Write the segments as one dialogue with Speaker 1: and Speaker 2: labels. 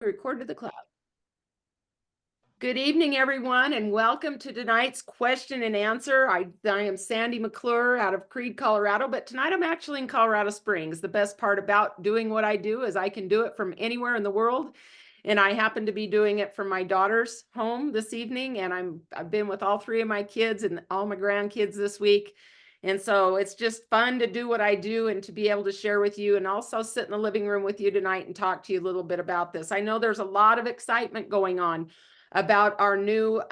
Speaker 1: Record to the cloud. Good evening, everyone, and welcome to tonight's question and answer. I am Sandy McClure out of Creede, Colorado, but tonight I'm actually in Colorado Springs. The best part about doing what I do is I can do it from anywhere in the world, and I happen to be doing it from my daughter's home this evening, and I've been with all three of my kids and all my grandkids this week. And so it's just fun to do what I do and to be able to share with you and also sit in the living room with you tonight and talk to you a little bit about this. I know there's a lot of excitement going on about our new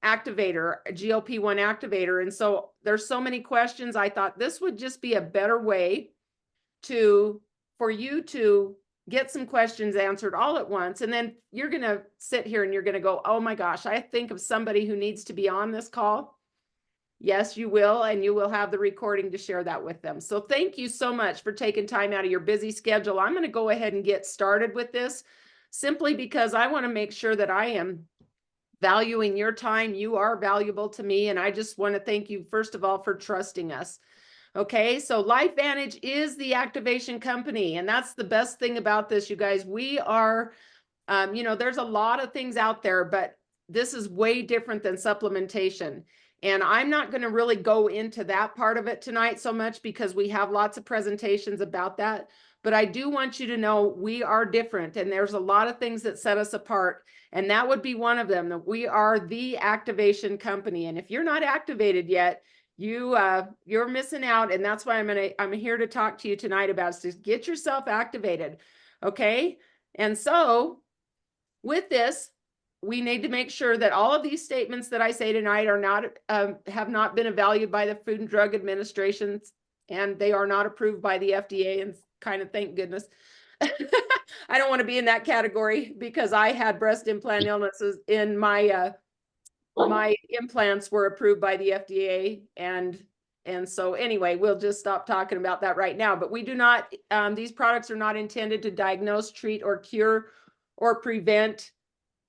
Speaker 1: activator, GLP1 activator. And so there's so many questions. I thought this would just be a better way for you to get some questions answered all at once. And then you're going to sit here and you're going to go, oh my gosh, I think of somebody who needs to be on this call. Yes, you will, and you will have the recording to share that with them. So thank you so much for taking time out of your busy schedule. I'm going to go ahead and get started with this simply because I want to make sure that I am valuing your time. You are valuable to me, and I just want to thank you, first of all, for trusting us. Okay, so LifeVantage is the activation company, and that's the best thing about this, you guys. We are, there's a lot of things out there, but this is way different than supplementation. And I'm not going to really go into that part of it tonight so much because we have lots of presentations about that. But I do want you to know we are different, and there's a lot of things that set us apart. And that would be one of them, that we are the activation company. And if you're not activated yet, you're missing out. And that's why I'm here to talk to you tonight about is to get yourself activated. Okay. And so with this, we need to make sure that all of these statements that I say tonight are not have not been evaluated by the Food and Drug Administration, and they are not approved by the FDA. And kind of thank goodness. I don't want to be in that category because I had breast implant illnesses in my my implants were approved by the FDA, and so anyway, we'll just stop talking about that right now. But we do not; these products are not intended to diagnose, treat, or cure, or prevent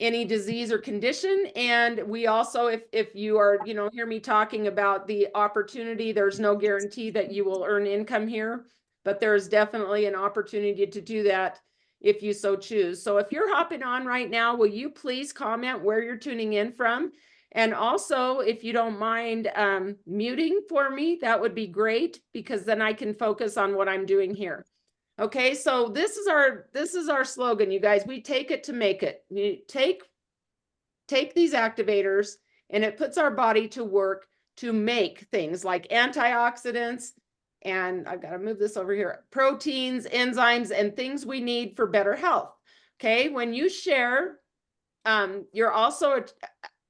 Speaker 1: any disease or condition. And we also, if you are, hear me talking about the opportunity, there's no guarantee that you will earn income here, but there's definitely an opportunity to do that if you so choose. So if you're hopping on right now, will you please comment where you're tuning in from? And also, if you don't mind muting for me, that would be great, because then I can focus on what I'm doing here. Okay, so this is our slogan, you guys. We take it to make it. You take these activators, and it puts our body to work to make things like antioxidants, and I've got to move this over here, proteins, enzymes, and things we need for better health. Okay, when you share, you're also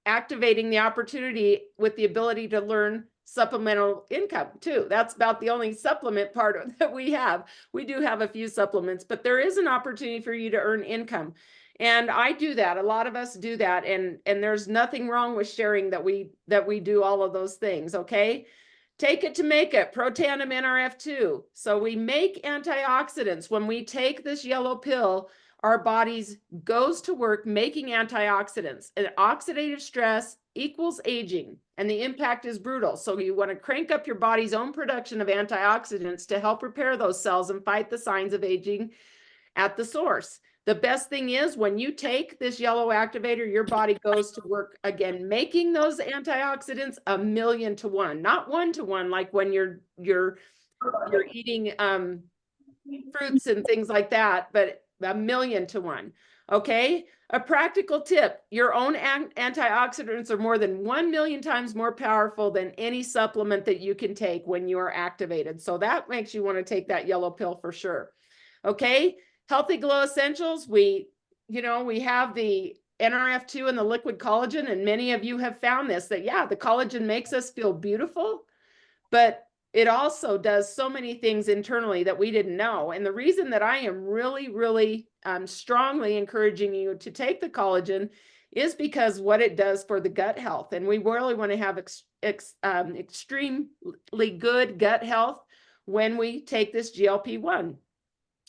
Speaker 1: activating the opportunity with the ability to learn supplemental income too. That's about the only supplement part of that we have. We do have a few supplements, but there is an opportunity for you to earn income. And I do that. A lot of us do that. And there's nothing wrong with sharing that we do all of those things. Okay. Take it to make it, Protandim NRF2. So we make antioxidants. When we take this yellow pill, our bodies goes to work making antioxidants. And oxidative stress equals aging, and the impact is brutal. So you want to crank up your body's own production of antioxidants to help repair those cells and fight the signs of aging at the source. The best thing is when you take this yellow activator, your body goes to work again, making those antioxidants 1,000,000 to 1, not 1 to 1, like when you're eating fruits and things like that, but 1,000,000 to 1. Okay. A practical tip: your own antioxidants are more than 1,000,000 times more powerful than any supplement that you can take when you are activated. So that makes you want to take that yellow pill for sure. Okay. Healthy Glow Essentials. We have the NRF2 and the liquid collagen, and many of you have found this, that yeah, the collagen makes us feel beautiful, but it also does so many things internally that we didn't know. And the reason that I am really, really strongly encouraging you to take the collagen is because what it does for the gut health. And we really want to have extremely good gut health when we take this GLP-1.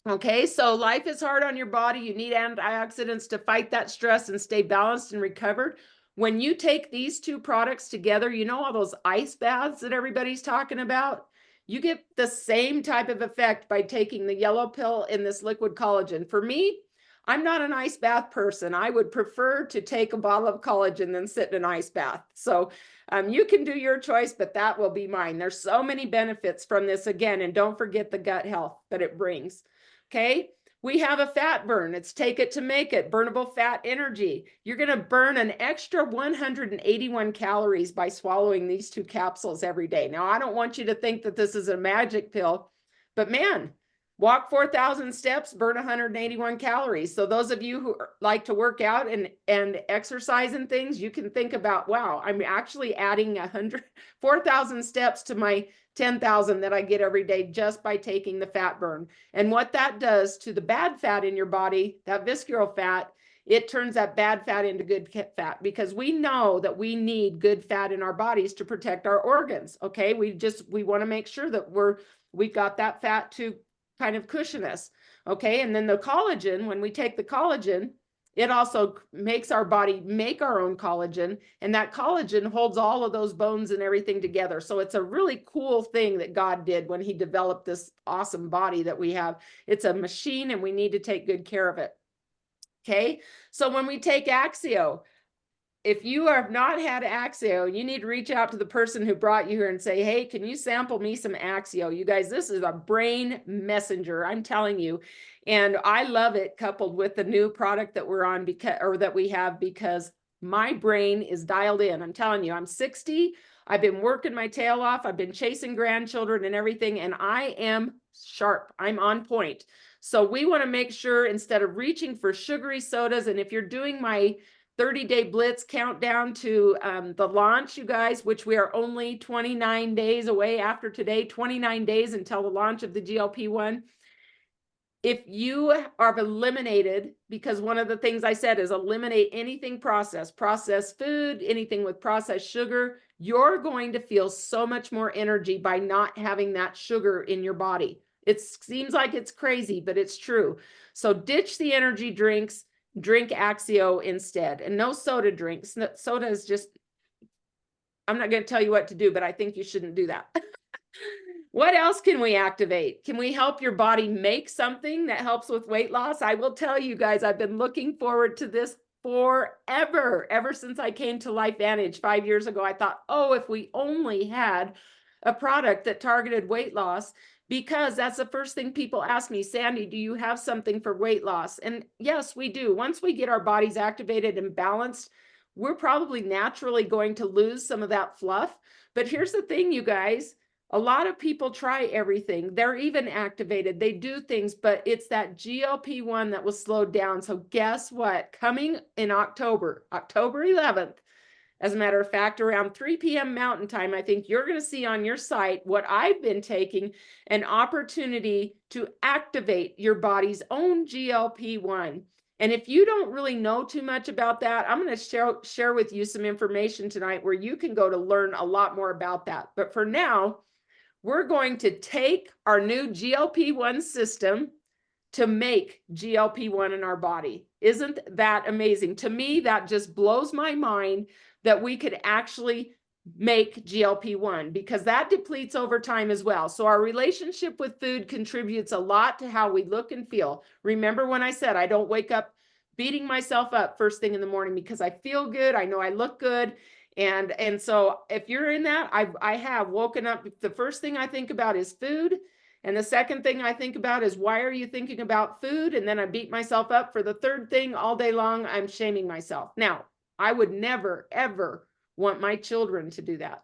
Speaker 1: Okay, so life is hard on your body. You need antioxidants to fight that stress and stay balanced and recovered. When you take these two products together, all those ice baths that everybody's talking about, you get the same type of effect by taking the yellow pill in this liquid collagen. For me, I'm not an ice bath person. I would prefer to take a bottle of collagen than sit in an ice bath. So you can do your choice, but that will be mine. There's so many benefits from this again, and don't forget the gut health that it brings. Okay. We have a fat burn. It's take it to make it, burnable fat energy. You're going to burn an extra 181 calories by swallowing these 2 capsules every day. Now, I don't want you to think that this is a magic pill, but man, walk 4,000 steps, burn 181 calories. So those of you who like to work out and exercise and things, you can think about, wow, I'm actually adding 4,000 steps to my 10,000 that I get every day just by taking the fat burn. And what that does to the bad fat in your body, that visceral fat, it turns that bad fat into good fat, because we know that we need good fat in our bodies to protect our organs. Okay. We want to make sure that we've got that fat to kind of cushion us. Okay. And then the collagen, when we take the collagen, it also makes our body make our own collagen, and that collagen holds all of those bones and everything together. So it's a really cool thing that God did when he developed this awesome body that we have. It's a machine, and we need to take good care of it. Okay. So when we take Axio, if you have not had Axio, you need to reach out to the person who brought you here and say, hey, can you sample me some Axio? You guys, this is a brain messenger, I'm telling you. And I love it coupled with the new product that we're on that we have, because my brain is dialed in. I'm telling you, I'm 60. I've been working my tail off. I've been chasing grandchildren and everything, and I am sharp. I'm on point. So we want to make sure, instead of reaching for sugary sodas, and if you're doing my 30-day blitz countdown to the launch, you guys, which we are only 29 days away after today, 29 days until the launch of the GLP1. If you are eliminated, because one of the things I said is eliminate anything processed food, anything with processed sugar, you're going to feel so much more energy by not having that sugar in your body. It seems like it's crazy, but it's true. So ditch the energy drinks. Drink Axio instead, and no soda drinks. Soda is just, I'm not going to tell you what to do, but I think you shouldn't do that. What else can we activate? Can we help your body make something that helps with weight loss? I will tell you guys, I've been looking forward to this forever, ever since I came to LifeVantage 5 years ago. I thought, oh, if we only had a product that targeted weight loss, because that's the first thing people ask me, Sandy, do you have something for weight loss? And yes, we do. Once we get our bodies activated and balanced, we're probably naturally going to lose some of that fluff. But here's the thing, you guys, a lot of people try everything. They're even activated. They do things, but it's that GLP-1 that was slowed down. So guess what? Coming in October 11th, as a matter of fact, around 3 p.m. Mountain Time, I think you're going to see on your site what I've been taking, an opportunity to activate your body's own GLP-1. And if you don't really know too much about that, I'm going to share with you some information tonight where you can go to learn a lot more about that. But for now, we're going to take our new GLP-1 system to make GLP-1 in our body. Isn't that amazing? To me, that just blows my mind that we could actually make GLP-1, because that depletes over time as well. So our relationship with food contributes a lot to how we look and feel. Remember when I said I don't wake up beating myself up first thing in the morning because I feel good, I know I look good. And so if you're in that, I have woken up, the first thing I think about is food. And the second thing I think about is, why are you thinking about food? And then I beat myself up for the third thing all day long. I'm shaming myself. Now, I would never, ever want my children to do that.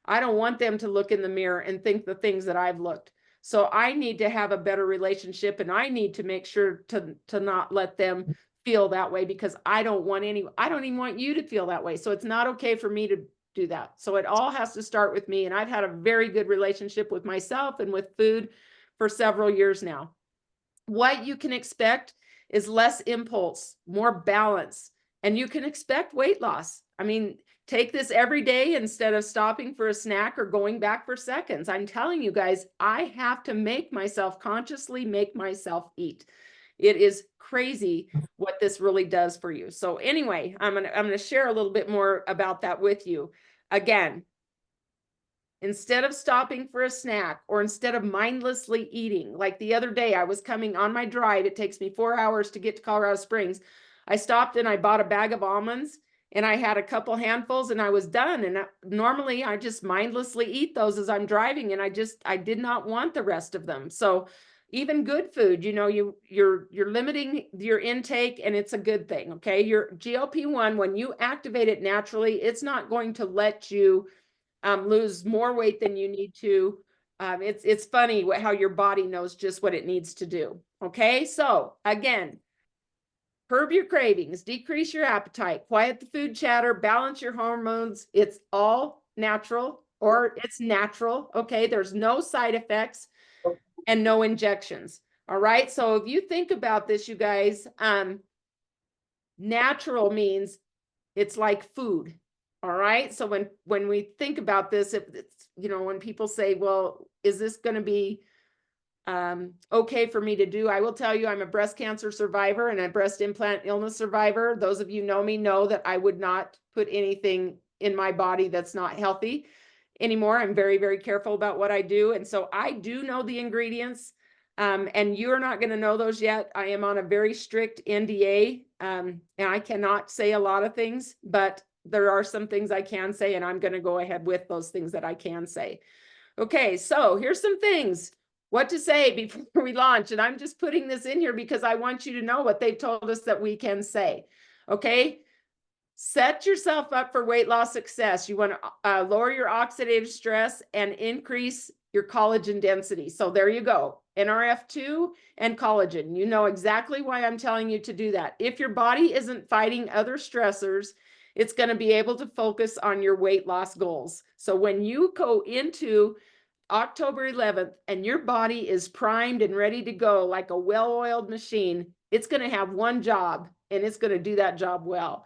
Speaker 1: I don't want them to look in the mirror and think the things that I've looked. So I need to have a better relationship, and I need to make sure to not let them feel that way, because I don't even want you to feel that way. So it's not okay for me to do that. So it all has to start with me. And I've had a very good relationship with myself and with food for several years now. What you can expect is less impulse, more balance, and you can expect weight loss. I mean, take this every day instead of stopping for a snack or going back for seconds. I'm telling you guys, I have to consciously make myself eat. It is crazy what this really does for you. So anyway, I'm going to share a little bit more about that with you. Again, instead of stopping for a snack or instead of mindlessly eating, like the other day, I was coming on my drive. It takes me 4 hours to get to Colorado Springs. I stopped and I bought a bag of almonds and I had a couple handfuls and I was done. And normally I just mindlessly eat those as I'm driving, and I did not want the rest of them. So even good food, you're limiting your intake, and it's a good thing. Okay. Your GLP-1, when you activate it naturally, it's not going to let you lose more weight than you need to. It's funny how your body knows just what it needs to do. Okay. So again, curb your cravings, decrease your appetite, quiet the food chatter, balance your hormones. It's all natural, or it's natural. Okay. There's no side effects and no injections. All right. So if you think about this, you guys, natural means it's like food. All right. So when we think about this, if it's, when people say, well, is this going to be okay for me to do? I will tell you, I'm a breast cancer survivor and a breast implant illness survivor. Those of you know me know that I would not put anything in my body that's not healthy anymore. I'm very, very careful about what I do. And so I do know the ingredients, and you're not going to know those yet. I am on a very strict NDA, and I cannot say a lot of things, but there are some things I can say, and I'm going to go ahead with those things that I can say. Okay, so here's some things what to say before we launch. And I'm just putting this in here because I want you to know what they've told us that we can say. Okay. Set yourself up for weight loss success. You want to lower your oxidative stress and increase your collagen density. So there you go. NRF2 and collagen. You know exactly why I'm telling you to do that. If your body isn't fighting other stressors, it's going to be able to focus on your weight loss goals. So when you go into October 11th and your body is primed and ready to go like a well-oiled machine, it's going to have one job, and it's going to do that job well.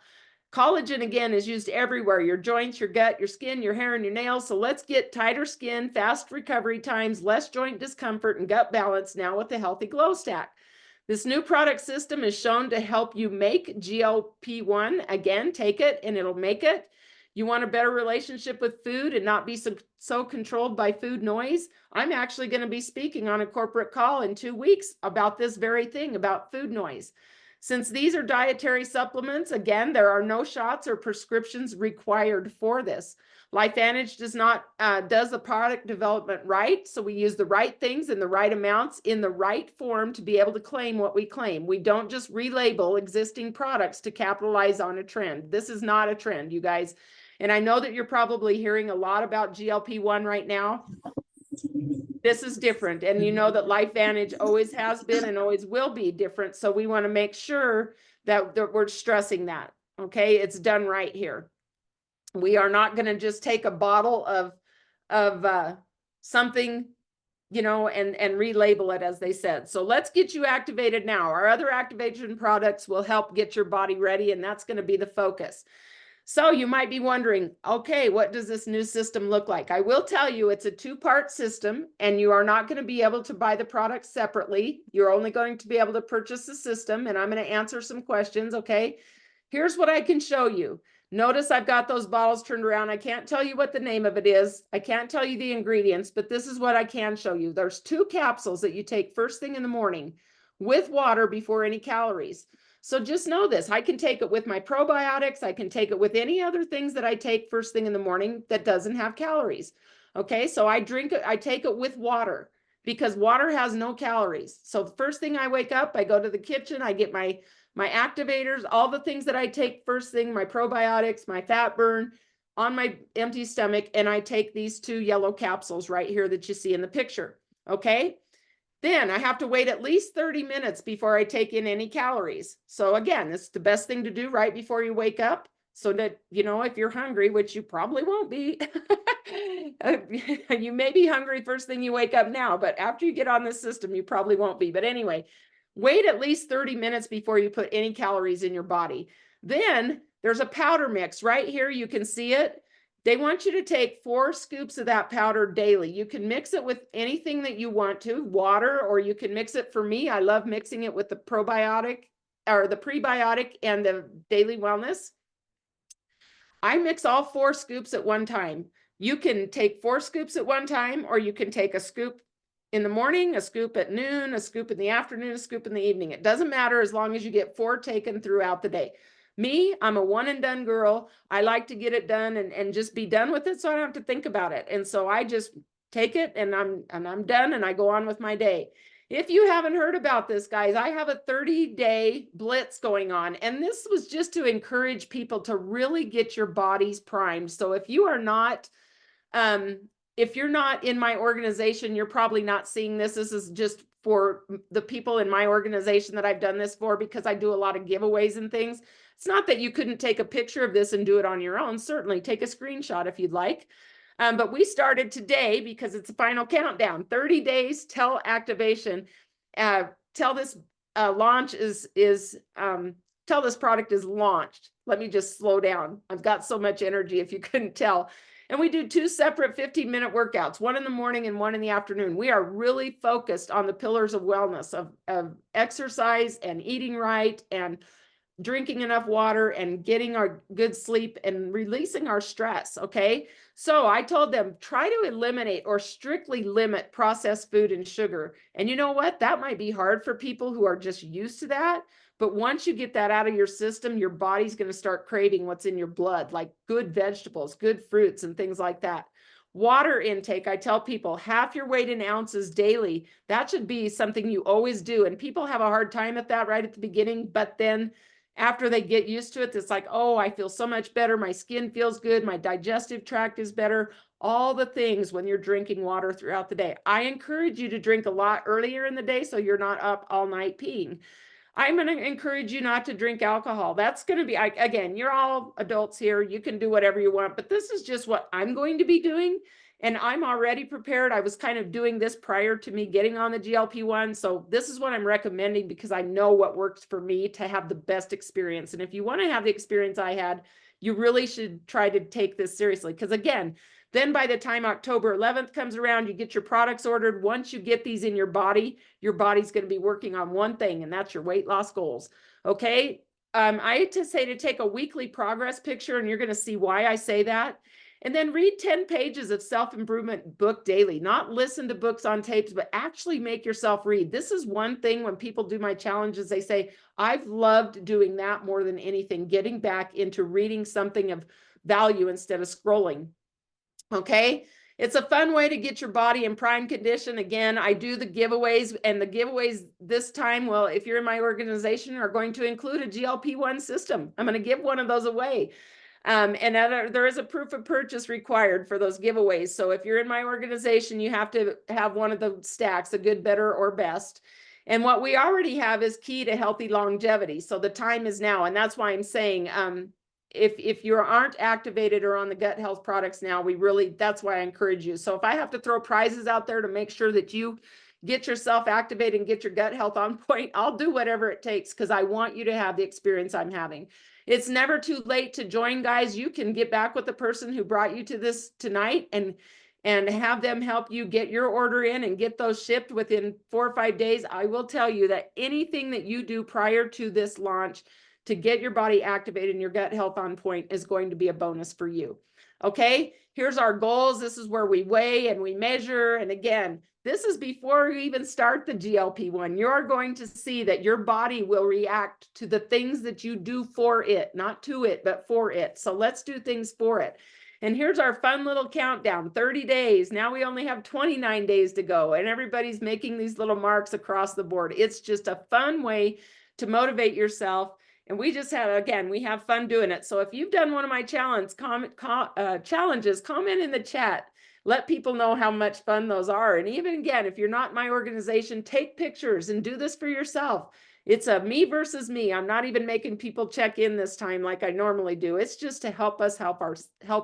Speaker 1: Collagen, again, is used everywhere: your joints, your gut, your skin, your hair, and your nails. So let's get tighter skin, fast recovery times, less joint discomfort, and gut balance now with the Healthy Glow Stack. This new product system is shown to help you make GLP-1. Again, take it and it'll make it. You want a better relationship with food and not be so controlled by food noise? I'm actually going to be speaking on a corporate call in 2 weeks about this very thing, about food noise. Since these are dietary supplements, again, there are no shots or prescriptions required for this. LifeVantage does the product development right. So we use the right things in the right amounts in the right form to be able to claim what we claim. We don't just relabel existing products to capitalize on a trend. This is not a trend, you guys. And I know that you're probably hearing a lot about GLP-1 right now. This is different. And you know that LifeVantage always has been and always will be different. So we want to make sure that we're stressing that. Okay. It's done right here. We are not going to just take a bottle of something, and relabel it, as they said. So let's get you activated now. Our other activation products will help get your body ready, and that's going to be the focus. So you might be wondering, okay, what does this new system look like? I will tell you it's a 2-part system, and you are not going to be able to buy the products separately. You're only going to be able to purchase the system, and I'm going to answer some questions, okay? Here's what I can show you. Notice I've got those bottles turned around. I can't tell you what the name of it is. I can't tell you the ingredients, but this is what I can show you. There's 2 capsules that you take first thing in the morning with water before any calories. So just know this. I can take it with my probiotics. I can take it with any other things that I take first thing in the morning that doesn't have calories. Okay, so I drink it, I take it with water because water has no calories. So the first thing I wake up, I go to the kitchen, I get my activators, all the things that I take first thing, my probiotics, my fat burn on my empty stomach, and I take these 2 yellow capsules right here that you see in the picture. Okay. Then I have to wait at least 30 minutes before I take in any calories. So again, it's the best thing to do right before you wake up so that, if you're hungry, which you probably won't be, you may be hungry first thing you wake up now, but after you get on this system, you probably won't be. But anyway, wait at least 30 minutes before you put any calories in your body. Then there's a powder mix right here. You can see it. They want you to take 4 scoops of that powder daily. You can mix it with anything that you want to, water, or you can mix it. For me, I love mixing it with the probiotic or the prebiotic and the daily wellness. I mix all 4 scoops at one time. You can take 4 scoops at one time, or you can take a scoop in the morning, a scoop at noon, a scoop in the afternoon, a scoop in the evening. It doesn't matter as long as you get 4 taken throughout the day. Me, I'm a one and done girl. I like to get it done and just be done with it so I don't have to think about it. And so I just take it and I'm done and I go on with my day. If you haven't heard about this, guys, I have a 30-day blitz going on. And this was just to encourage people to really get your bodies primed. So if you are not if you're not in my organization, you're probably not seeing this. This is just for the people in my organization that I've done this for, because I do a lot of giveaways and things. It's not that you couldn't take a picture of this and do it on your own. Certainly take a screenshot if you'd like. But we started today because it's the final countdown, 30 days till activation. Till this launch till this product is launched. Let me just slow down. I've got so much energy if you couldn't tell. And we do 2 separate 15-minute workouts, one in the morning and one in the afternoon. We are really focused on the pillars of wellness, of exercise and eating right and drinking enough water and getting our good sleep and releasing our stress. Okay. So I told them, try to eliminate or strictly limit processed food and sugar. And you know what? That might be hard for people who are just used to that. But once you get that out of your system, your body's going to start craving what's in your blood, like good vegetables, good fruits, and things like that. Water intake, I tell people, half your weight in ounces daily. That should be something you always do. And people have a hard time at that right at the beginning, but then after they get used to it, it's like, oh, I feel so much better. My skin feels good. My digestive tract is better. All the things when you're drinking water throughout the day. I encourage you to drink a lot earlier in the day so you're not up all night peeing. I'm going to encourage you not to drink alcohol. That's going to be, again, you're all adults here. You can do whatever you want, but this is just what I'm going to be doing. And I'm already prepared. I was kind of doing this prior to me getting on the GLP-1. So this is what I'm recommending because I know what works for me to have the best experience. And if you want to have the experience I had, you really should try to take this seriously. Because again, then by the time October 11th comes around, you get your products ordered. Once you get these in your body's going to be working on one thing, and that's your weight loss goals. Okay. I hate to say to take a weekly progress picture, and you're going to see why I say that. And then read 10 pages of self-improvement book daily, not listen to books on tapes, but actually make yourself read. This is one thing when people do my challenges, they say, I've loved doing that more than anything, getting back into reading something of value instead of scrolling. Okay. It's a fun way to get your body in prime condition. Again, I do the giveaways, and the giveaways this time, well, if you're in my organization, are going to include a GLP1 system. I'm going to give one of those away. And there is a proof of purchase required for those giveaways. So if you're in my organization, you have to have one of the stacks, a good, better, or best. And what we already have is key to healthy longevity. So the time is now. And that's why I'm saying, if you aren't activated or on the gut health products now, that's why I encourage you. So if I have to throw prizes out there to make sure that you get yourself activated and get your gut health on point, I'll do whatever it takes because I want you to have the experience I'm having. It's never too late to join, guys. You can get back with the person who brought you to this tonight and have them help you get your order in and get those shipped within 4 or 5 days. I will tell you that anything that you do prior to this launch to get your body activated and your gut health on point is going to be a bonus for you. Okay, here's our goals. This is where we weigh and we measure. And again, this is before you even start the GLP-1. You're going to see that your body will react to the things that you do for it, not to it, but for it. So let's do things for it. And here's our fun little countdown, 30 days. Now we only have 29 days to go, and everybody's making these little marks across the board. It's just a fun way to motivate yourself. And we just have, again, we have fun doing it. So if you've done one of my challenges, comment in the chat. Let people know how much fun those are. And even again, if you're not in my organization, take pictures and do this for yourself. It's a me versus me. I'm not even making people check in this time like I normally do. It's just to help us help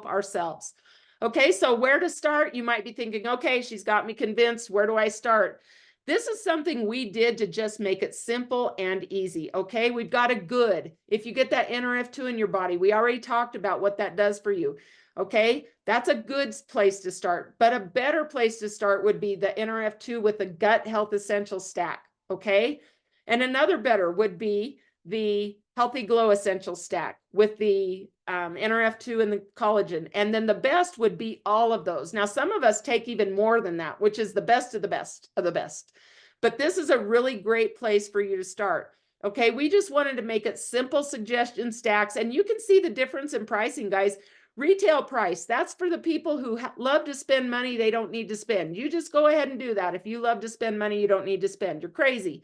Speaker 1: ourselves. Okay, so where to start? You might be thinking, okay, she's got me convinced. Where do I start? This is something we did to just make it simple and easy, okay? We've got a good. If you get that NRF2 in your body, we already talked about what that does for you, okay? That's a good place to start, but a better place to start would be the NRF2 with the Gut Health Essential Stack, okay? And another better would be the Healthy Glow Essential Stack with the NRF2 and the collagen. And then the best would be all of those. Now, some of us take even more than that, which is the best of the best of the best. But this is a really great place for you to start. Okay, we just wanted to make it simple suggestion stacks, and you can see the difference in pricing, guys. Retail price, that's for the people who love to spend money they don't need to spend. You just go ahead and do that. If you love to spend money you don't need to spend, you're crazy.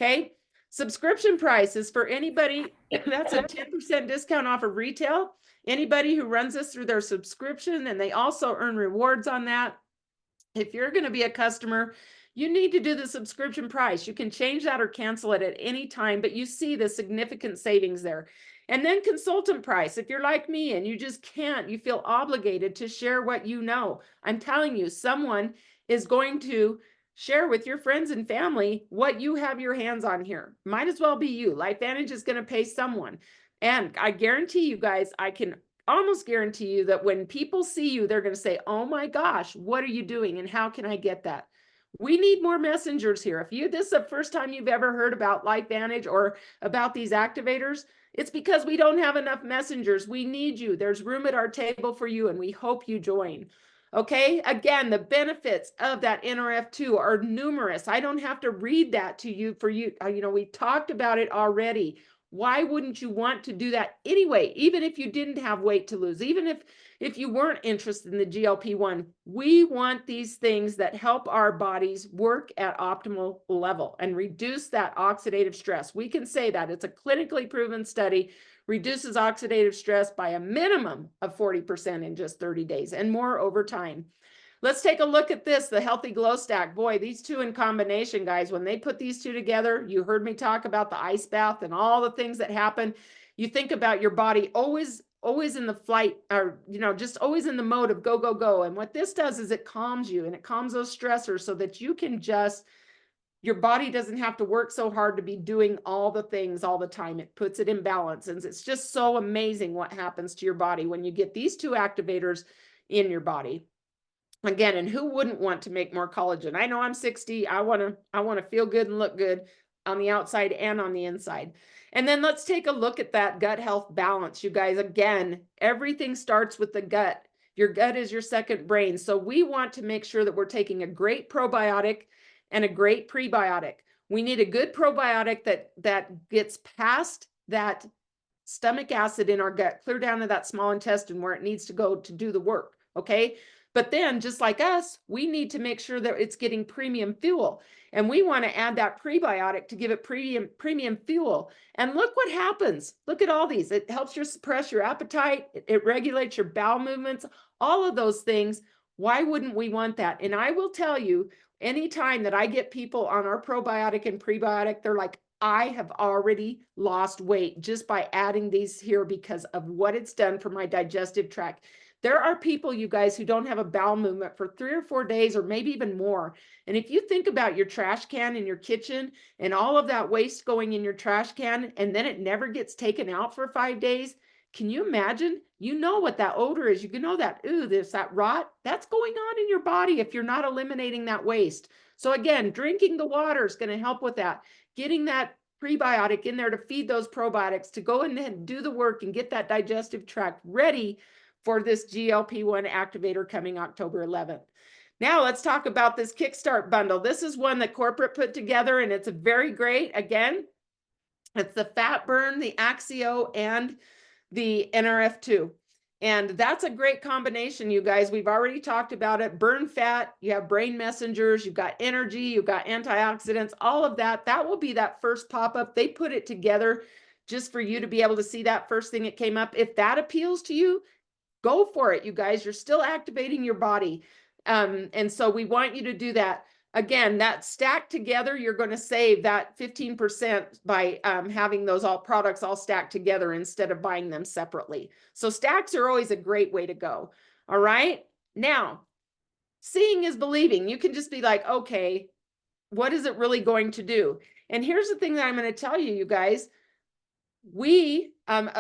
Speaker 1: Okay, subscription price is for anybody, that's a 10% discount off of retail. Anybody who runs this through their subscription, and they also earn rewards on that. If you're going to be a customer, you need to do the subscription price. You can change that or cancel it at any time, but you see the significant savings there. And then consultant price. If you're like me and you just can't, you feel obligated to share what you know. I'm telling you, someone is going to share with your friends and family what you have your hands on here. Might as well be you. LifeVantage is going to pay someone. And I guarantee you guys, I can almost guarantee you that when people see you, they're going to say, oh my gosh, what are you doing? And how can I get that? We need more messengers here. If this is the first time you've ever heard about LifeVantage or about these activators, it's because we don't have enough messengers. We need you. There's room at our table for you, and we hope you join. Okay, again, the benefits of that NRF2 are numerous. I don't have to read that to you for you. We talked about it already. Why wouldn't you want to do that anyway, even if you didn't have weight to lose, even if you weren't interested in the GLP-1? We want these things that help our bodies work at optimal level and reduce that oxidative stress. We can say that it's a clinically proven study, reduces oxidative stress by a minimum of 40% in just 30 days and more over time. Let's take a look at this, the Healthy Glow Stack. Boy, these two in combination, guys, when they put these two together, you heard me talk about the ice bath and all the things that happen. You think about your body always in the flight, or, just always in the mode of go, go, go. And what this does is it calms you, and it calms those stressors so that you can your body doesn't have to work so hard to be doing all the things all the time. It puts it in balance. And it's just so amazing what happens to your body when you get these two activators in your body. Again, and who wouldn't want to make more collagen? I know I'm 60. I want to feel good and look good on the outside and on the inside. And then let's take a look at that gut health balance. You guys, again, everything starts with the gut. Your gut is your second brain. So we want to make sure that we're taking a great probiotic and a great prebiotic. We need a good probiotic that gets past that stomach acid in our gut, clear down to that small intestine where it needs to go to do the work. Okay. But then, just like us, we need to make sure that it's getting premium fuel. And we want to add that prebiotic to give it premium fuel. And look what happens. Look at all these. It helps you suppress your appetite. It regulates your bowel movements, all of those things. Why wouldn't we want that? And I will tell you, anytime that I get people on our probiotic and prebiotic, they're like, I have already lost weight just by adding these here because of what it's done for my digestive tract. There are people, you guys, who don't have a bowel movement for 3 or 4 days or maybe even more. And if you think about your trash can in your kitchen and all of that waste going in your trash can, and then it never gets taken out for 5 days, can you imagine? You know what that odor is. You can know that, ooh, there's that rot. That's going on in your body if you're not eliminating that waste. So again, drinking the water is going to help with that. Getting that prebiotic in there to feed those probiotics to go in and do the work and get that digestive tract ready for this GLP-1 activator coming October 11th. Now let's talk about this Kickstart bundle. This is one that corporate put together, and it's a very great. Again, it's the fat burn, the Axio, and the NRF2. And that's a great combination, you guys. We've already talked about it. Burn fat, you have brain messengers, you've got energy, you've got antioxidants, all of that. That will be that first pop-up. They put it together just for you to be able to see that first thing that came up. If that appeals to you, go for it, you guys. You're still activating your body. And so we want you to do that. Again, that stacked together, you're going to save that 15% by having those products all stacked together instead of buying them separately. So stacks are always a great way to go. All right. Now, seeing is believing. You can just be like, okay, what is it really going to do? And here's the thing that I'm going to tell you, you guys. We,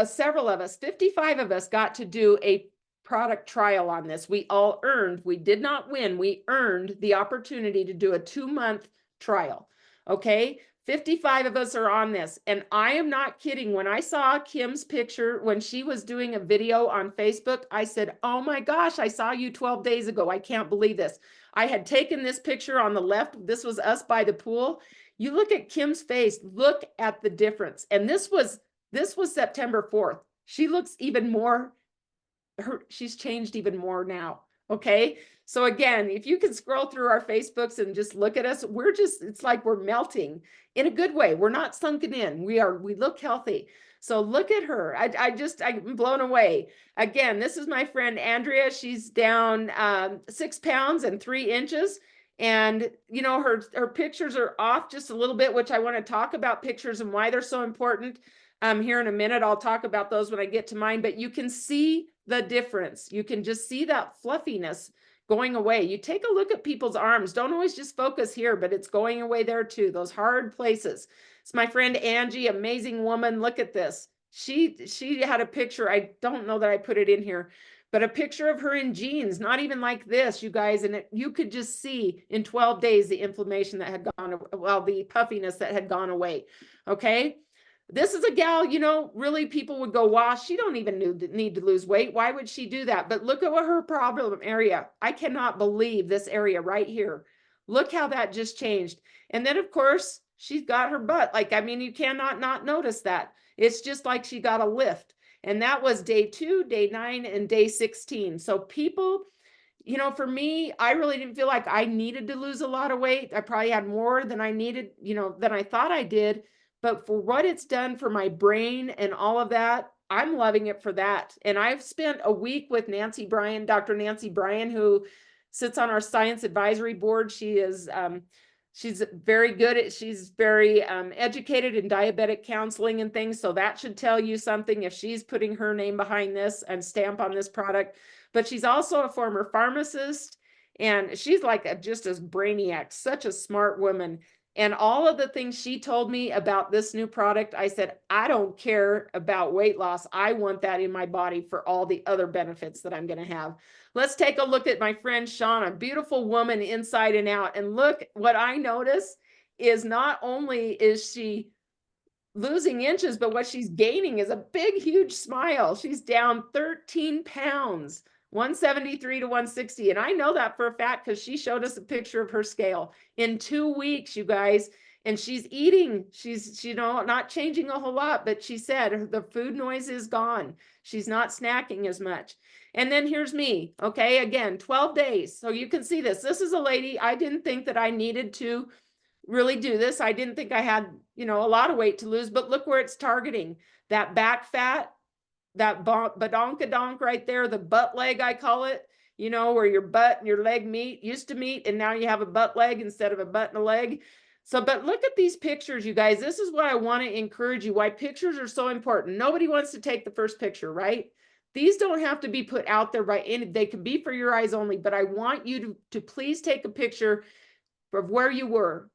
Speaker 1: several of us, 55 of us got to do a product trial on this. We all earned, we did not win, we earned the opportunity to do a 2-month trial. Okay, 55 of us are on this. And I am not kidding. When I saw Kim's picture, when she was doing a video on Facebook, I said, oh my gosh, I saw you 12 days ago. I can't believe this. I had taken this picture on the left. This was us by the pool. You look at Kim's face, look at the difference. And this was September 4th. She looks even more, she's changed even more now. Okay. So again, if you can scroll through our Facebooks and just look at us, it's like we're melting in a good way. We're not sunken in. We look healthy. So look at her. I'm blown away. Again, this is my friend Andrea. She's down 6 pounds and 3 inches. And you know, her pictures are off just a little bit, which I want to talk about pictures and why they're so important. Here in a minute, I'll talk about those when I get to mine, but you can see the difference. You can just see that fluffiness going away. You take a look at people's arms. Don't always just focus here, but it's going away there too. Those hard places. It's my friend Angie, amazing woman. Look at this. She had a picture. I don't know that I put it in here, but a picture of her in jeans, not even like this, you guys. And you could just see in 12 days the inflammation that had gone, well, the puffiness that had gone away. Okay. This is a gal, you know, really people would go, wow, she don't even need to lose weight. Why would she do that? But look at what her problem area. I cannot believe this area right here. Look how that just changed. And then of course, she's got her butt. Like, I mean, you cannot not notice that. It's just like she got a lift. And that was day 2, day 9, and day 16. So people, you know, for me, I really didn't feel like I needed to lose a lot of weight. I probably had more than I needed, you know, than I thought I did. But for what it's done for my brain and all of that, I'm loving it for that. And I've spent a week with Nancy Bryan, Dr. Nancy Bryan, who sits on our science advisory board. She is, she's very good at, she's very educated in diabetic counseling and things. So that should tell you something if she's putting her name behind this and stamp on this product. But she's also a former pharmacist, and she's like just a brainiac, such a smart woman. And all of the things she told me about this new product, I said, I don't care about weight loss. I want that in my body for all the other benefits that I'm going to have. Let's take a look at my friend Shauna, beautiful woman inside and out. And look, what I notice is not only is she losing inches, but what she's gaining is a big, huge smile. She's down 13 pounds. 173 to 160. And I know that for a fact because she showed us a picture of her scale in 2 weeks, you guys. And she's eating, she's, you know, not changing a whole lot, but she said the food noise is gone. She's not snacking as much. And then here's me. Okay. Again, 12 days. So you can see this. This is a lady. I didn't think that I needed to really do this. I didn't think I had, you know, a lot of weight to lose, but look where it's targeting. That back fat, that badonkadonk right there, the butt leg, I call it, you know, where your butt and your leg used to meet, and now you have a butt leg instead of a butt and a leg. So, but look at these pictures, you guys. This is what I want to encourage you, why pictures are so important. Nobody wants to take the first picture, right? These don't have to be put out there by any, they can be for your eyes only, but I want you to please take a picture of where you were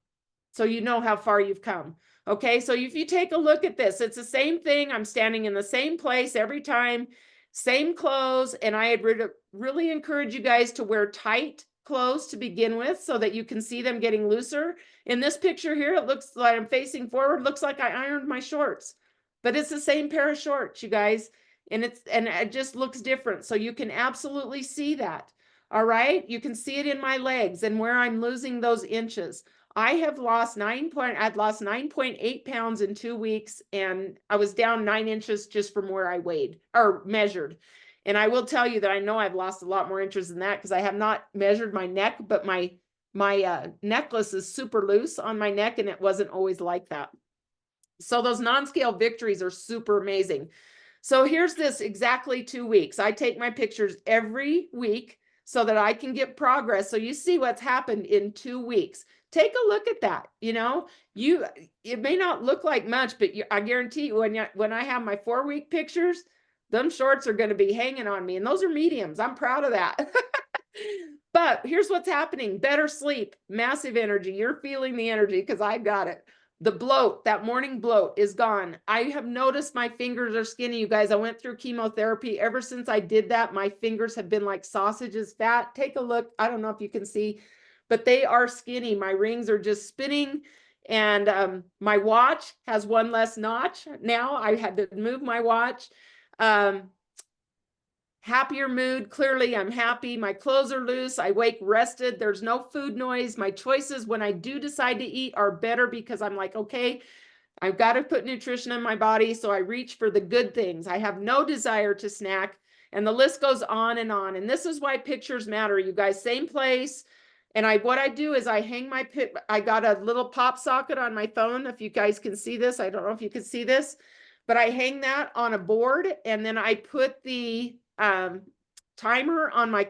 Speaker 1: so you know how far you've come. Okay, so if you take a look at this, it's the same thing. I'm standing in the same place every time, same clothes, and I really encourage you guys to wear tight clothes to begin with so that you can see them getting looser. In this picture here, it looks like I'm facing forward, looks like I ironed my shorts, but it's the same pair of shorts, you guys, and it just looks different. So you can absolutely see that. All right, you can see it in my legs and where I'm losing those inches. I have lost I'd lost 9.8 pounds in 2 weeks, and I was down 9 inches just from where I weighed or measured. And I will tell you that I know I've lost a lot more inches than that because I have not measured my neck, but my necklace is super loose on my neck, and it wasn't always like that. So those non-scale victories are super amazing. So here's this exactly 2 weeks. I take my pictures every week so that I can get progress. So you see what's happened in 2 weeks. Take a look at that. You know, it may not look like much, but I guarantee you when I have my 4-week pictures, them shorts are going to be hanging on me, and those are mediums. I'm proud of that. But here's what's happening. Better sleep, massive energy. You're feeling the energy because I got it. The bloat, that morning bloat is gone. I have noticed my fingers are skinny, you guys. I went through chemotherapy. Ever since I did that, my fingers have been like sausages fat. Take a look. I don't know if you can see, but they are skinny. My rings are just spinning, And my watch has one less notch now. I had to move my watch. Happier mood. Clearly, I'm happy. My clothes are loose. I wake rested. There's no food noise. My choices when I do decide to eat are better because I'm like, okay, I've got to put nutrition in my body. So I reach for the good things. I have no desire to snack. And the list goes on and on. And this is why pictures matter, you guys. Same place. And what I do is I hang I got a little pop socket on my phone. If you guys can see this, I don't know if you can see this, but I hang that on a board, and then I put the timer on my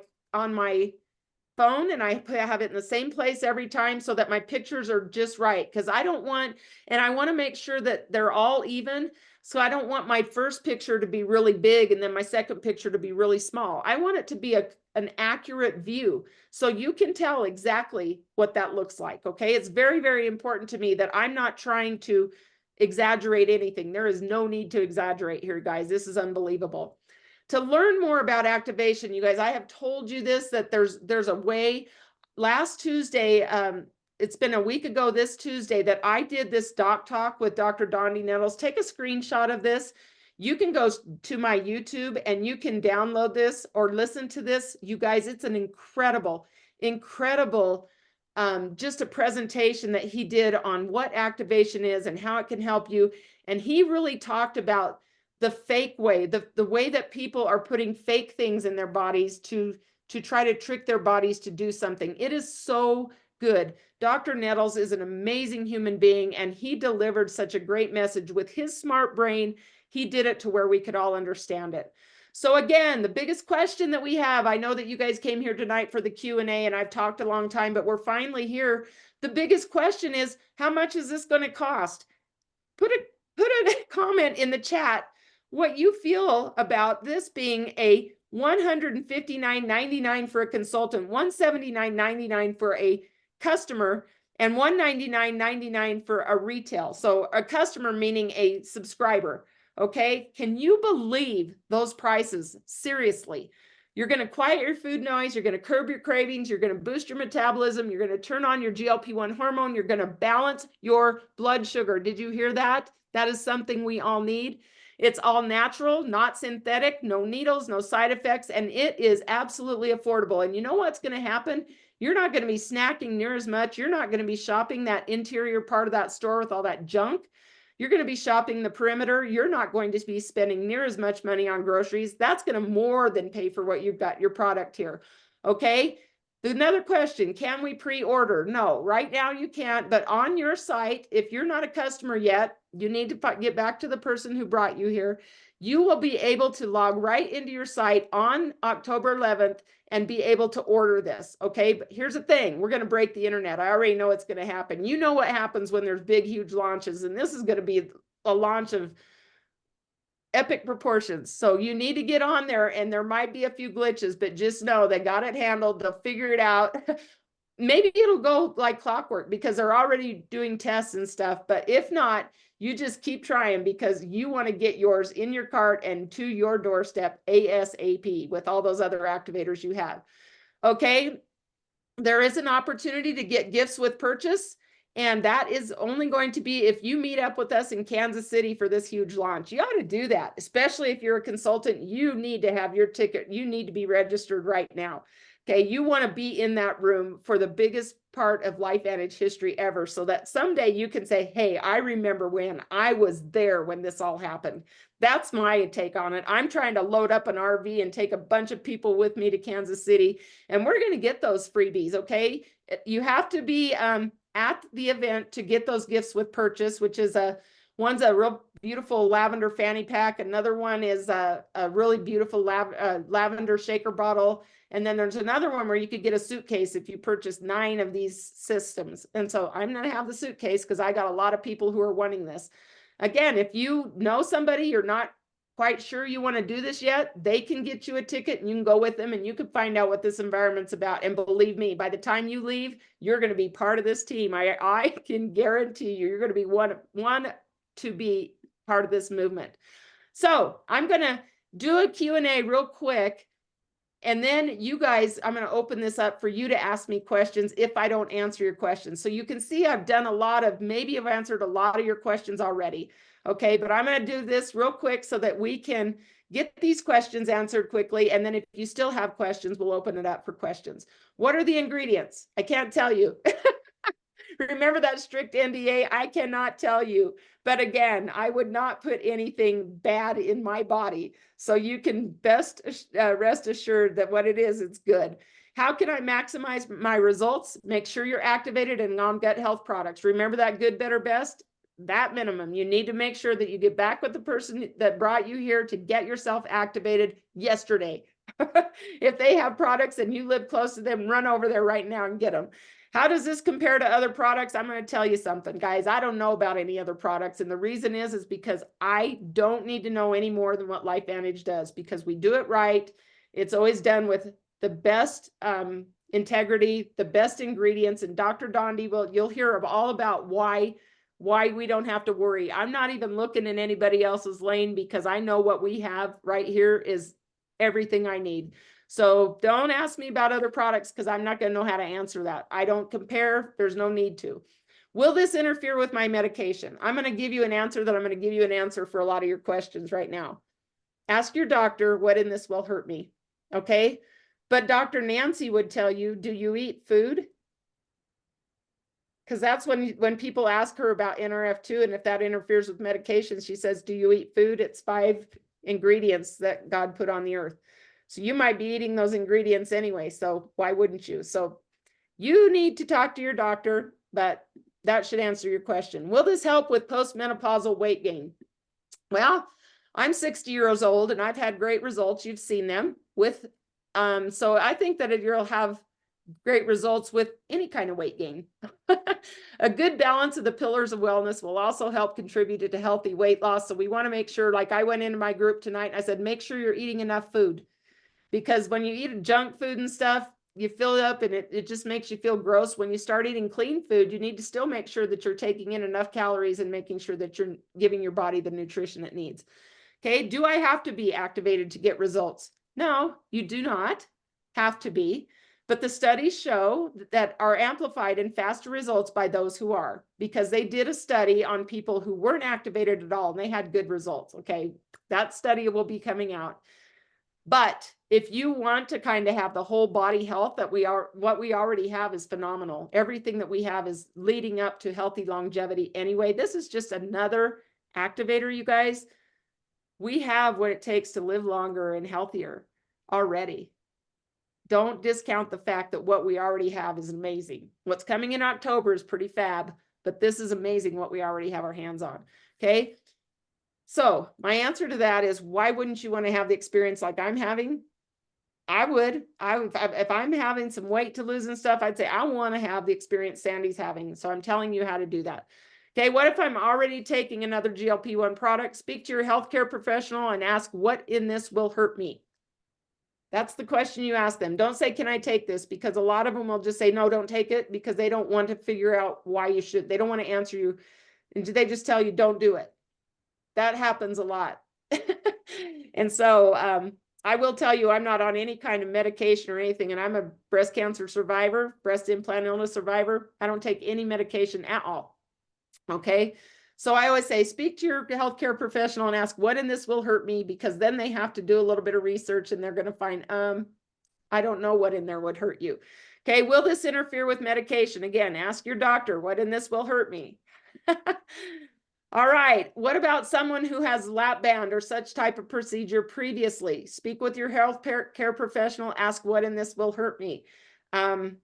Speaker 1: phone, and I have it in the same place every time so that my pictures are just right. Because I want to make sure that they're all even. So I don't want my first picture to be really big and then my second picture to be really small. I want it to be an accurate view so you can tell exactly what that looks like. Okay. It's very, very important to me that I'm not trying to exaggerate anything. There is no need to exaggerate here, guys. This is unbelievable. To learn more about activation, you guys, I have told you this, that there's a way. Last Tuesday, it's been a week ago this Tuesday that I did this doc talk with Dr. Dondi Nettles. Take a screenshot of this. You can go to my YouTube and you can download this or listen to this. You guys, it's an incredible, just a presentation that he did on what activation is and how it can help you. And he really talked about the fake way, the way that people are putting fake things in their bodies to try to trick their bodies to do something. It is so good. Dr. Nettles is an amazing human being, and he delivered such a great message with his smart brain. He did it to where we could all understand it. So again, the biggest question that we have, I know that you guys came here tonight for the Q&A, and I've talked a long time, but we're finally here. The biggest question is, how much is this going to cost? Put a comment in the chat what you feel about this being a $159.99 for a consultant, $179.99 for a customer, and $199.99 for a retail. So a customer meaning a subscriber. Okay, can you believe those prices? Seriously. You're going to quiet your food noise. You're going to curb your cravings. You're going to boost your metabolism. You're going to turn on your GLP1 hormone. You're going to balance your blood sugar. Did you hear that? That is something we all need. It's all natural, not synthetic, no needles, no side effects, and it is absolutely affordable. And you know what's going to happen? You're not going to be snacking near as much. You're not going to be shopping that interior part of that store with all that junk. You're going to be shopping the perimeter. You're not going to be spending near as much money on groceries. That's going to more than pay for what you've got, your product here. Okay. Another question, can we pre-order? No, right now you can't, but on your site, if you're not a customer yet, you need to get back to the person who brought you here. You will be able to log right into your site on October 11th and be able to order this. Okay, but here's the thing, we're going to break the internet. I already know it's going to happen. You know what happens when there's big, huge launches, and this is going to be a launch of epic proportions. So you need to get on there, and there might be a few glitches, but just know they got it handled. They'll figure it out. Maybe it'll go like clockwork because they're already doing tests and stuff. But if not, you just keep trying because you want to get yours in your cart and to your doorstep ASAP with all those other activators you have. Okay. There is an opportunity to get gifts with purchase. And that is only going to be if you meet up with us in Kansas City for this huge launch. You ought to do that, especially if you're a consultant. You need to have your ticket. You need to be registered right now. Okay, you want to be in that room for the biggest part of LifeVantage history ever so that someday you can say, hey, I remember when I was there when this all happened. That's my take on it. I'm trying to load up an RV and take a bunch of people with me to Kansas City, and we're going to get those freebies, okay? You have to be at the event to get those gifts with purchase, which is one's a real beautiful lavender fanny pack. Another one is a really beautiful lavender shaker bottle. And then there's another one where you could get a suitcase if you purchase 9 of these systems. And so I'm going to have the suitcase because I got a lot of people who are wanting this. Again, if you know somebody, you're not quite sure you want to do this yet, they can get you a ticket and you can go with them and you can find out what this environment's about. And believe me, by the time you leave, you're going to be part of this team. I can guarantee you, you're going to be one to be part of this movement. So I'm going to do a Q&A real quick. And then you guys, I'm going to open this up for you to ask me questions if I don't answer your questions. So you can see I've done a lot of, maybe I've answered a lot of your questions already. Okay, but I'm going to do this real quick so that we can get these questions answered quickly. And then if you still have questions, we'll open it up for questions. What are the ingredients? I can't tell you. Remember that strict NDA? I cannot tell you. But again, I would not put anything bad in my body. So you can best rest assured that what it is, it's good. How can I maximize my results? Make sure you're activated in non-gut health products. Remember that good, better, best? That minimum. You need to make sure that you get back with the person that brought you here to get yourself activated yesterday. If they have products and you live close to them, run over there right now and get them. How does this compare to other products? I'm going to tell you something, guys. I don't know about any other products. And the reason is because I don't need to know any more than what LifeVantage does, because we do it right. It's always done with the best integrity, the best ingredients. And Dr. Dondi, you'll hear all about why we don't have to worry. I'm not even looking in anybody else's lane, because I know what we have right here is everything I need. So don't ask me about other products, because I'm not going to know how to answer that. I don't compare. There's no need to. Will this interfere with my medication? I'm going to give you an answer that I'm going to give you an answer for a lot of your questions right now. Ask your doctor, what in this will hurt me? Okay. But Dr. Nancy would tell you, do you eat food? Because that's when people ask her about NRF2 and if that interferes with medication, she says, do you eat food? It's 5 ingredients that God put on the earth. So you might be eating those ingredients anyway. So why wouldn't you? So you need to talk to your doctor, but that should answer your question. Will this help with postmenopausal weight gain? Well, I'm 60 years old and I've had great results. You've seen them with, so I think that you'll have great results with any kind of weight gain. A good balance of the pillars of wellness will also help contribute to healthy weight loss. So we want to make sure, like I went into my group tonight, I said, make sure you're eating enough food. Because when you eat junk food and stuff, you fill it up and it just makes you feel gross. When you start eating clean food, you need to still make sure that you're taking in enough calories and making sure that you're giving your body the nutrition it needs. Okay, do I have to be activated to get results? No, you do not have to be. But the studies show that are amplified in faster results by those who are, because they did a study on people who weren't activated at all and they had good results. Okay, that study will be coming out. But if you want to kind of have the whole body health that what we already have is phenomenal. Everything that we have is leading up to healthy longevity anyway. This is just another activator, you guys. We have what it takes to live longer and healthier already. Don't discount the fact that what we already have is amazing. What's coming in October is pretty fab, but this is amazing what we already have our hands on. Okay. So my answer to that is, why wouldn't you want to have the experience like I'm having? I would. If I'm having some weight to lose and stuff, I'd say I want to have the experience Sandy's having. So I'm telling you how to do that. Okay, what if I'm already taking another GLP-1 product? Speak to your healthcare professional and ask, what in this will hurt me? That's the question you ask them. Don't say, can I take this? Because a lot of them will just say, no, don't take it, because they don't want to figure out why you should. They don't want to answer you. And they just tell you, don't do it. That happens a lot. And so I will tell you, I'm not on any kind of medication or anything, and I'm a breast cancer survivor, breast implant illness survivor. I don't take any medication at all. Okay. So I always say, speak to your healthcare professional and ask, what in this will hurt me? Because then they have to do a little bit of research and they're going to find, I don't know what in there would hurt you. Okay. Will this interfere with medication? Again, ask your doctor, what in this will hurt me? All right. What about someone who has lap band or such type of procedure previously? Speak with your health care professional. Ask, what in this will hurt me? Knowing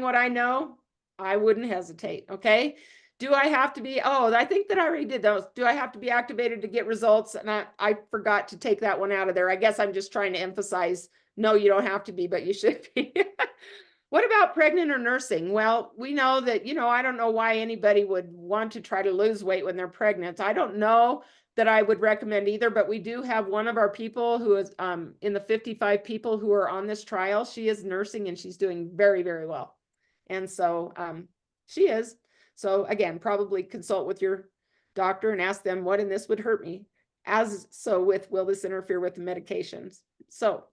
Speaker 1: what I know, I wouldn't hesitate. Okay. Do I have to be, I think that I already did those. Do I have to be activated to get results? And I forgot to take that one out of there. I guess I'm just trying to emphasize, no, you don't have to be, but you should be. What about pregnant or nursing? Well, we know that, I don't know why anybody would want to try to lose weight when they're pregnant. I don't know that I would recommend either, but we do have one of our people who is in the 55 people who are on this trial. She is nursing and she's doing very, very well. And so she is. So again, probably consult with your doctor and ask them, what in this would hurt me? will this interfere with the medications? So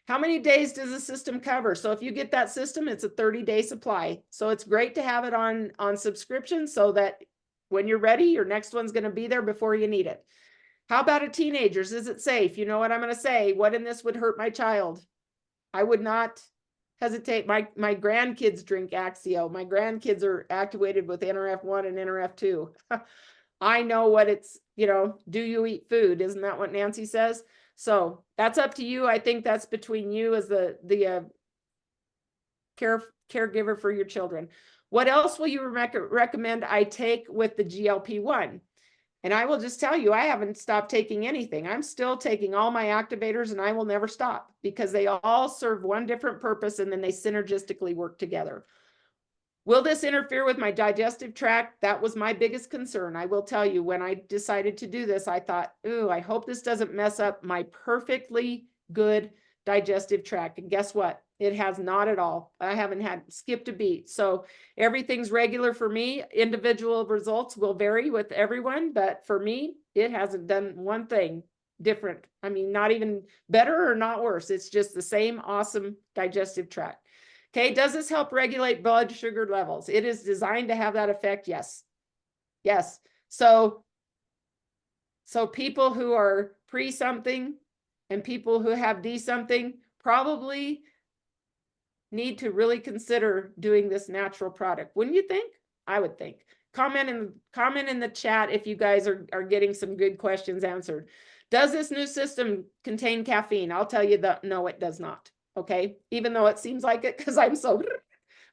Speaker 1: how many days does the system cover? So if you get that system, it's a 30-day supply. So it's great to have it on subscription so that when you're ready, your next one's going to be there before you need it. How about a teenagers? Is it safe? You know what I'm going to say. What in this would hurt my child? I would not hesitate. My grandkids drink Axio. My grandkids are activated with NRF1 and NRF2. I know what it's, do you eat food? Isn't that what Nancy says? So that's up to you. I think that's between you as the caregiver for your children. What else will you recommend I take with the GLP-1? And I will just tell you, I haven't stopped taking anything. I'm still taking all my activators, and I will never stop because they all serve one different purpose, and then they synergistically work together. Will this interfere with my digestive tract? That was my biggest concern. I will tell you, when I decided to do this, I thought, ooh, I hope this doesn't mess up my perfectly good digestive tract. And guess what? It has not at all. I haven't skipped a beat. So everything's regular for me. Individual results will vary with everyone, but for me, it hasn't done one thing different. I mean, not even better or not worse. It's just the same awesome digestive tract. Okay, does this help regulate blood sugar levels? It is designed to have that effect, yes. Yes. So people who are pre-something and people who have D-something probably need to really consider doing this natural product. Wouldn't you think? I would think. Comment in the chat if you guys are getting some good questions answered. Does this new system contain caffeine? I'll tell you that no, it does not. Okay, even though it seems like it because I'm so,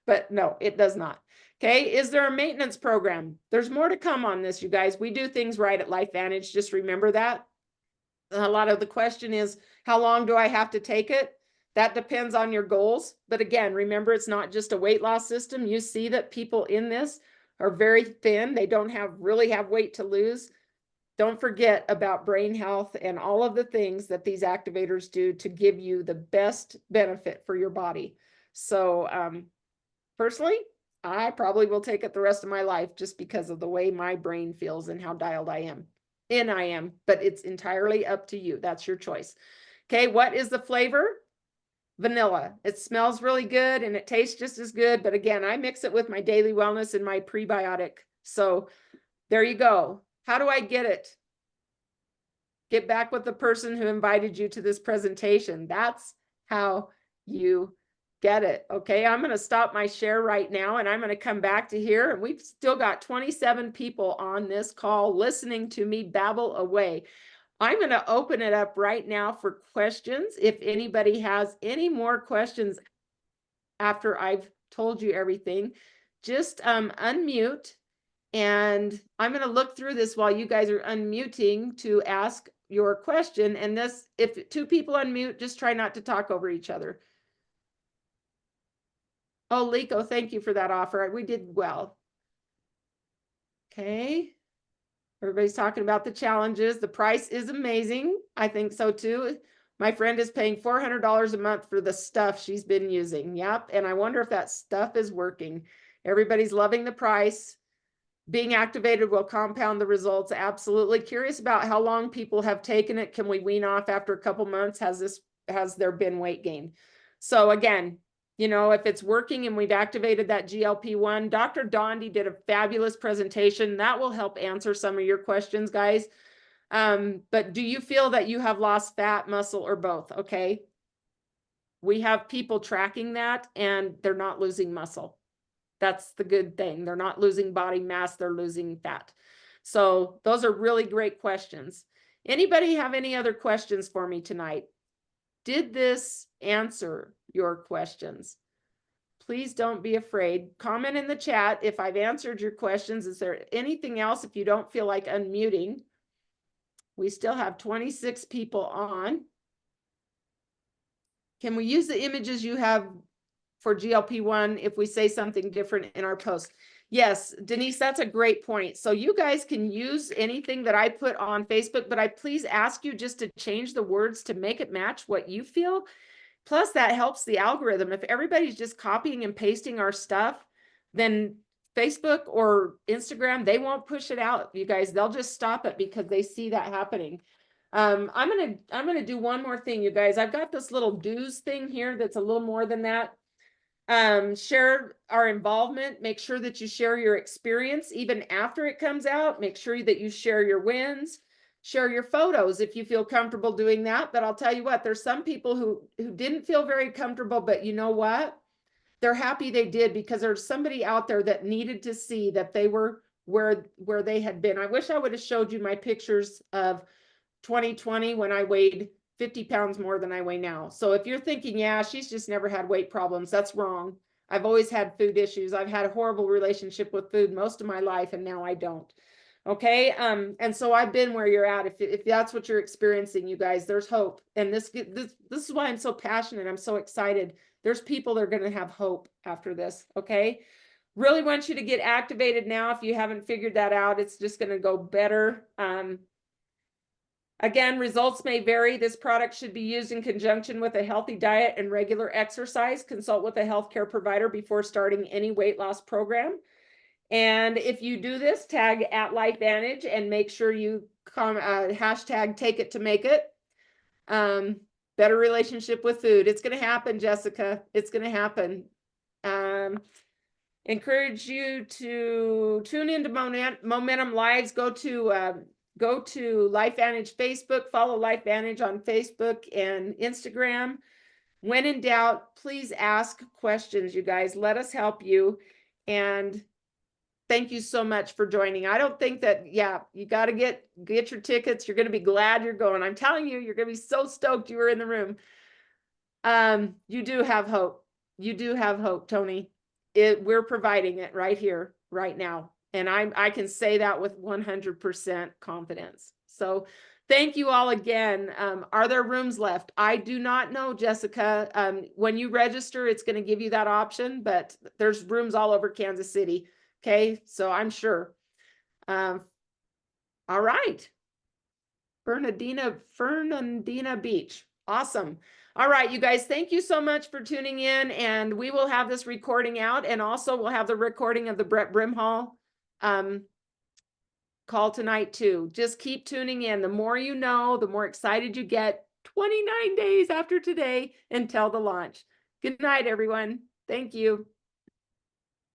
Speaker 1: but no, it does not. Okay, is there a maintenance program? There's more to come on this, you guys. We do things right at LifeVantage. Just remember that. A lot of the question is, how long do I have to take it? That depends on your goals. But again, remember, it's not just a weight loss system. You see that people in this are very thin. They don't really have weight to lose. Don't forget about brain health and all of the things that these activators do to give you the best benefit for your body. So personally, I probably will take it the rest of my life just because of the way my brain feels and how dialed I am. But it's entirely up to you. That's your choice. Okay, what is the flavor? Vanilla. It smells really good and it tastes just as good. But again, I mix it with my daily wellness and my prebiotic. So there you go. How do I get it? Get back with the person who invited you to this presentation. That's how you get it. Okay, I'm going to stop my share right now and I'm going to come back to here. And we've still got 27 people on this call listening to me babble away. I'm going to open it up right now for questions. If anybody has any more questions after I've told you everything, just unmute. And I'm going to look through this while you guys are unmuting to ask your question. And this, if two people unmute, just try not to talk over each other. Oh, Liko, thank you for that offer. We did well. Okay. Everybody's talking about the challenges. The price is amazing. I think so too. My friend is paying $400 a month for the stuff she's been using. Yep. And I wonder if that stuff is working. Everybody's loving the price. Being activated will compound the results. Absolutely. Curious about how long people have taken it. Can we wean off after a couple months? Has there been weight gain? So again, if it's working and we've activated that GLP-1, Dr. Dondi did a fabulous presentation. That will help answer some of your questions, guys. But do you feel that you have lost fat, muscle, or both? Okay. We have people tracking that and they're not losing muscle. That's the good thing. They're not losing body mass, they're losing fat. So those are really great questions. Anybody have any other questions for me tonight? Did this answer your questions? Please don't be afraid. Comment in the chat if I've answered your questions. Is there anything else if you don't feel like unmuting? We still have 26 people on. Can we use the images you have for GLP-1 if we say something different in our post? Yes, Denise, that's a great point. So you guys can use anything that I put on Facebook, but I please ask you just to change the words to make it match what you feel. Plus that helps the algorithm. If everybody's just copying and pasting our stuff, then Facebook or Instagram, they won't push it out, you guys. They'll just stop it because they see that happening. I'm gonna do one more thing, you guys. I've got this little dues thing here that's a little more than that. Share our involvement. Make sure that you share your experience even after it comes out. Make sure that you share your wins, share your photos if you feel comfortable doing that. But I'll tell you what, there's some people who didn't feel very comfortable, but you know what? They're happy they did, because there's somebody out there that needed to see that they were where they had been. I wish I would have showed you my pictures of 2020 when I weighed 50 pounds more than I weigh now. So if you're thinking, yeah, she's just never had weight problems, that's wrong. I've always had food issues. I've had a horrible relationship with food most of my life, and now I don't. Okay. And so I've been where you're at. If that's what you're experiencing, you guys, there's hope. And this is why I'm so passionate. I'm so excited. There's people that are going to have hope after this. Okay. Really want you to get activated now. If you haven't figured that out, it's just going to go better. Again, results may vary. This product should be used in conjunction with a healthy diet and regular exercise. Consult with a healthcare provider before starting any weight loss program. And if you do this, tag @LifeVantage and make sure you hashtag take it to make it. Better relationship with food. It's going to happen, Jessica. It's going to happen. Encourage you to tune into Momentum Lives. Go to LifeVantage Facebook. Follow LifeVantage on Facebook and Instagram. When in doubt, please ask questions, you guys. Let us help you. And thank you so much for joining. I don't think that, yeah, you got to get your tickets. You're going to be glad you're going. I'm telling you, you're going to be so stoked you were in the room. You do have hope. You do have hope, Tony. We're providing it right here, right now. And I can say that with 100% confidence. So thank you all again. Are there rooms left? I do not know, Jessica. When you register, it's going to give you that option, but there's rooms all over Kansas City. Okay, so I'm sure. All right. Fernandina Beach. Awesome. All right, you guys, thank you so much for tuning in, and we will have this recording out, and also we'll have the recording of the Brett Brimhall call tonight too. Just keep tuning in. The more you know, the more excited you get. 29 days after today until the launch. Good night, everyone. Thank you.